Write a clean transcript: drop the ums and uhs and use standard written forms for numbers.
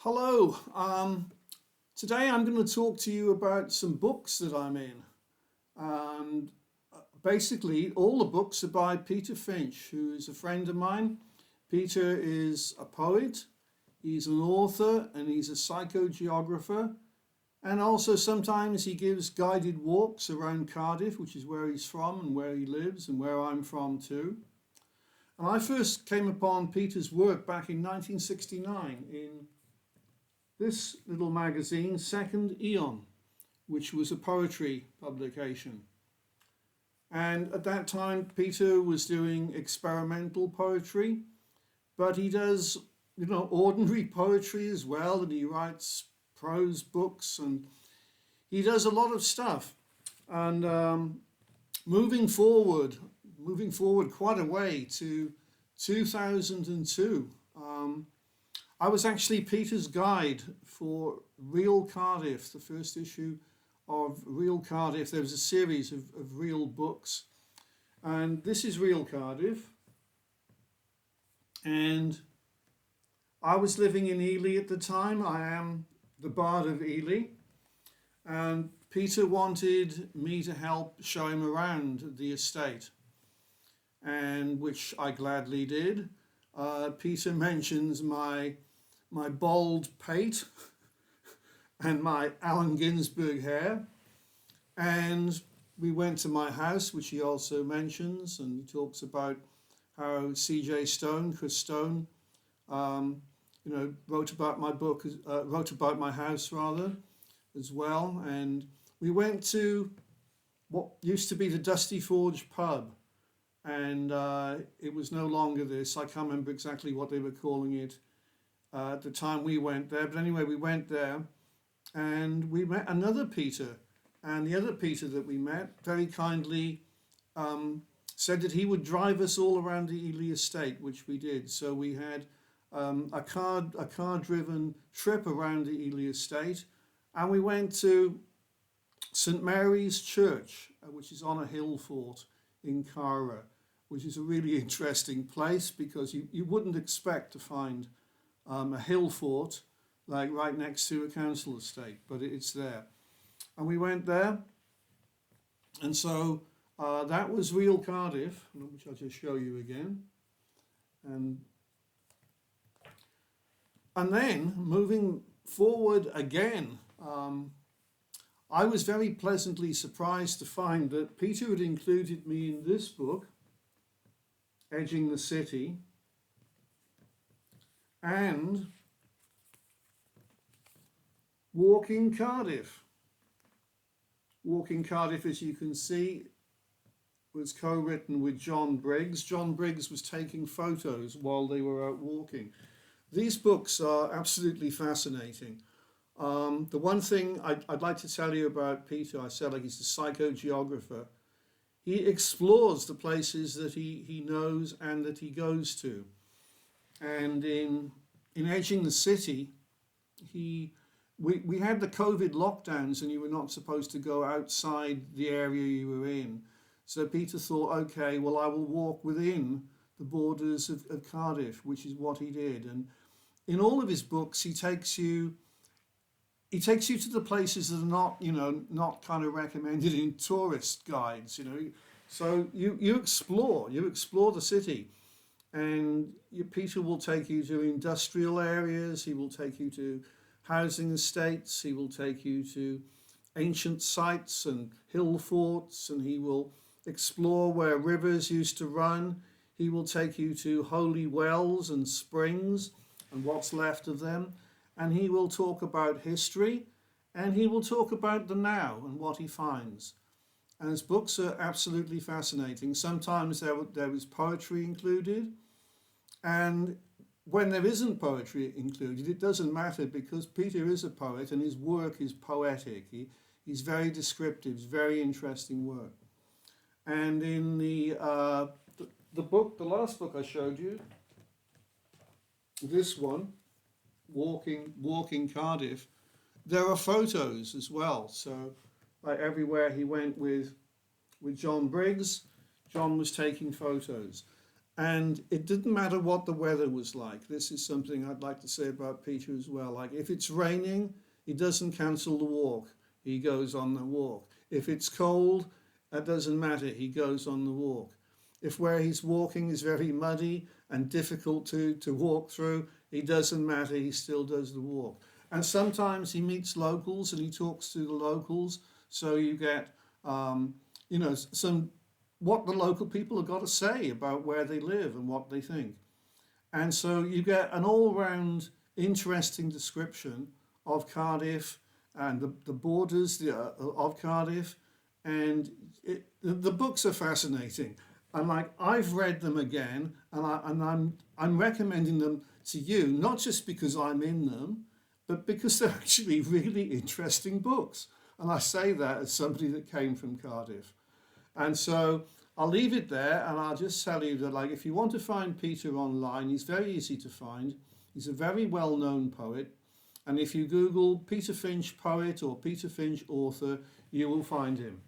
Hello. Today I'm going to talk to you about some books that I'm in. And basically, all the books are by Peter Finch, who is a friend of mine. Peter is a poet, he's an author, and he's a psychogeographer. And also sometimes he gives guided walks around Cardiff, which is where he's from and where he lives and where I'm from too. And I first came upon Peter's work back in 1969 in this little magazine, Second Aeon, which was a poetry publication. And at that time, Peter was doing experimental poetry, but he does, ordinary poetry as well, and he writes prose books, and he does a lot of stuff. And moving forward quite a way to 2002, I was actually Peter's guide for Real Cardiff, the first issue of Real Cardiff. There was a series of real books. And this is Real Cardiff. And I was living in Ely at the time. I am the Bard of Ely. And Peter wanted me to help show him around the estate, and which I gladly did. Peter mentions my bald pate and my Allen Ginsberg hair. And we went to my house, which he also mentions, and he talks about how Chris Stone, wrote about my book, wrote about my house rather, as well. And we went to what used to be the Dusty Forge pub, and it was no longer this. I can't remember exactly what they were calling it at the time we went there. But anyway, we went there and we met another Peter. And the other Peter that we met very kindly said that he would drive us all around the Ely estate, which we did. So we had a car-driven trip around the Ely estate. And we went to St Mary's Church, which is on a hill fort in Cara, which is a really interesting place because you wouldn't expect to find a hill fort like right next to a council estate, but it's there. And we went there, and so that was Real Cardiff, which I'll just show you again. And then moving forward again, I was very pleasantly surprised to find that Peter had included me in this book, Edging the City, and Walking Cardiff. Walking Cardiff, as you can see, was co-written with John Briggs. John Briggs was taking photos while they were out walking. These books are absolutely fascinating. The one thing I'd like to tell you about Peter, I said like he's a psychogeographer. He explores the places that he knows and that he goes to. And in Edging the City, we had the COVID lockdowns and you were not supposed to go outside the area you were in. So Peter thought, okay, well, I will walk within the borders of Cardiff, which is what he did. And in all of his books, he takes you to the places that are not kind of recommended in tourist guides, So you explore the city, and Peter will take you to industrial areas, he will take you to housing estates, he will take you to ancient sites and hill forts, and he will explore where rivers used to run. He will take you to holy wells and springs and what's left of them. And he will talk about history, and he will talk about the now and what he finds. And his books are absolutely fascinating. Sometimes there is poetry included, and when there isn't poetry included, it doesn't matter because Peter is a poet and his work is poetic. He's very descriptive, it's very interesting work. And in the last book I showed you, this one, Walking Cardiff, there are photos as well. So like everywhere he went with John Briggs, John was taking photos. And it didn't matter what the weather was like. This is something I'd like to say about Peter as well. Like if it's raining, he doesn't cancel the walk. He goes on the walk. If it's cold, that doesn't matter. He goes on the walk. If where he's walking is very muddy and difficult to walk through, it doesn't matter. He still does the walk. And sometimes he meets locals and he talks to the locals. So you get, some what the local people have got to say about where they live and what they think. And so you get an all-round interesting description of Cardiff and the borders of Cardiff. And the books are fascinating. And like I've read them again, and I'm recommending them to you, not just because I'm in them, but because they're actually really interesting books. And I say that as somebody that came from Cardiff. And so I'll leave it there, and I'll just tell you that, like, if you want to find Peter online, he's very easy to find. He's a very well-known poet, and if you Google Peter Finch poet or Peter Finch author, you will find him.